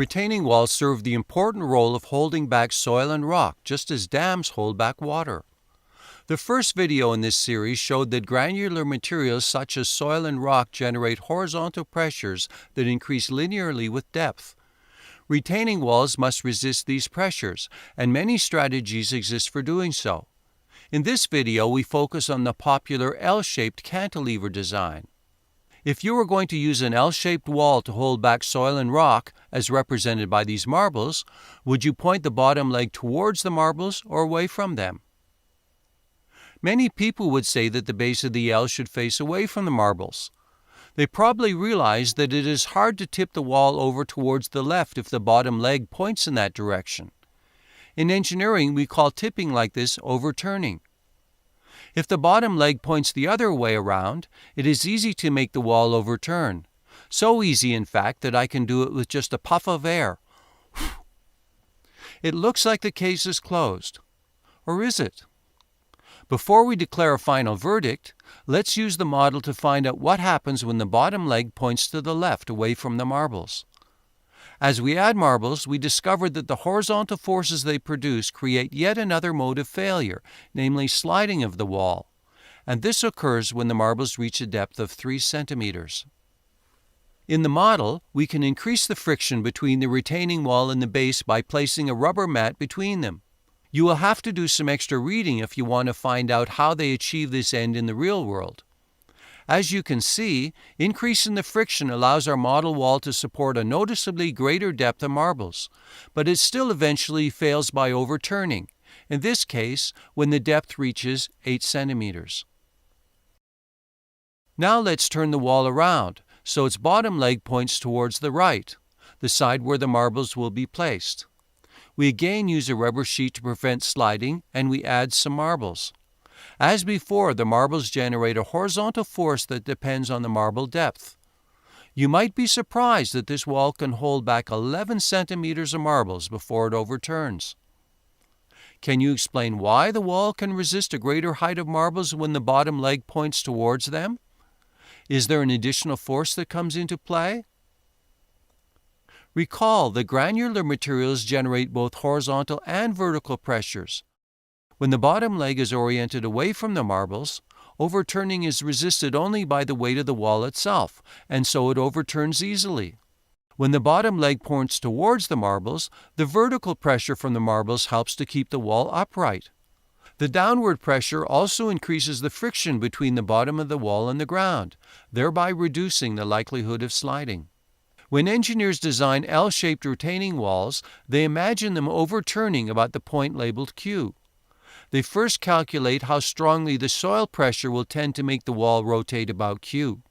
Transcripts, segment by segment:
Retaining walls serve the important role of holding back soil and rock, just as dams hold back water. The first video in this series showed that granular materials such as soil and rock generate horizontal pressures that increase linearly with depth. Retaining walls must resist these pressures, and many strategies exist for doing so. In this video, we focus on the popular L-shaped cantilever design. If you were going to use an L-shaped wall to hold back soil and rock, as represented by these marbles, would you point the bottom leg towards the marbles or away from them? Many people would say that the base of the L should face away from the marbles. They probably realize that it is hard to tip the wall over towards the left if the bottom leg points in that direction. In engineering, we call tipping like this overturning. If the bottom leg points the other way around, it is easy to make the wall overturn. So easy, in fact, that I can do it with just a puff of air. It looks like the case is closed. Or is it? Before we declare a final verdict, let's use the model to find out what happens when the bottom leg points to the left, away from the marbles. As we add marbles, we discovered that the horizontal forces they produce create yet another mode of failure, namely sliding of the wall. And this occurs when the marbles reach a depth of 3 centimeters. In the model, we can increase the friction between the retaining wall and the base by placing a rubber mat between them. You will have to do some extra reading if you want to find out how they achieve this end in the real world. As you can see, increasing the friction allows our model wall to support a noticeably greater depth of marbles, but it still eventually fails by overturning, in this case when the depth reaches 8 centimeters. Now let's turn the wall around, so its bottom leg points towards the right, the side where the marbles will be placed. We again use a rubber sheet to prevent sliding, and we add some marbles. As before, the marbles generate a horizontal force that depends on the marble depth. You might be surprised that this wall can hold back 11 centimeters of marbles before it overturns. Can you explain why the wall can resist a greater height of marbles when the bottom leg points towards them? Is there an additional force that comes into play? Recall that granular materials generate both horizontal and vertical pressures. When the bottom leg is oriented away from the marbles, overturning is resisted only by the weight of the wall itself, and so it overturns easily. When the bottom leg points towards the marbles, the vertical pressure from the marbles helps to keep the wall upright. The downward pressure also increases the friction between the bottom of the wall and the ground, thereby reducing the likelihood of sliding. When engineers design L-shaped retaining walls, they imagine them overturning about the point labeled Q. They first calculate how strongly the soil pressure will tend to make the wall rotate about Q.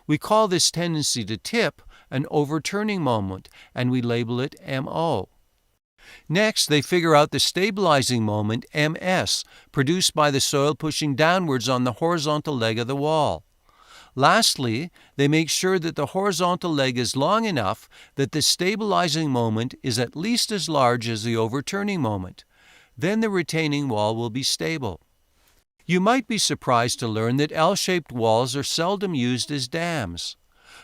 We call this tendency to tip an overturning moment, and we label it MO. Next, they figure out the stabilizing moment, MS, produced by the soil pushing downwards on the horizontal leg of the wall. Lastly, they make sure that the horizontal leg is long enough that the stabilizing moment is at least as large as the overturning moment. Then the retaining wall will be stable. You might be surprised to learn that L-shaped walls are seldom used as dams.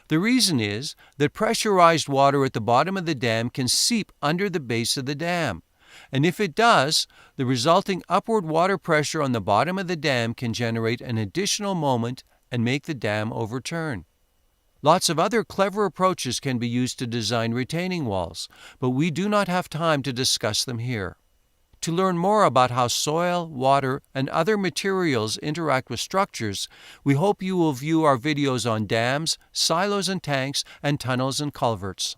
The reason is that pressurized water at the bottom of the dam can seep under the base of the dam. And if it does, the resulting upward water pressure on the bottom of the dam can generate an additional moment and make the dam overturn. Lots of other clever approaches can be used to design retaining walls, but we do not have time to discuss them here. To learn more about how soil, water, and other materials interact with structures, we hope you will view our videos on dams, silos and tanks, and tunnels and culverts.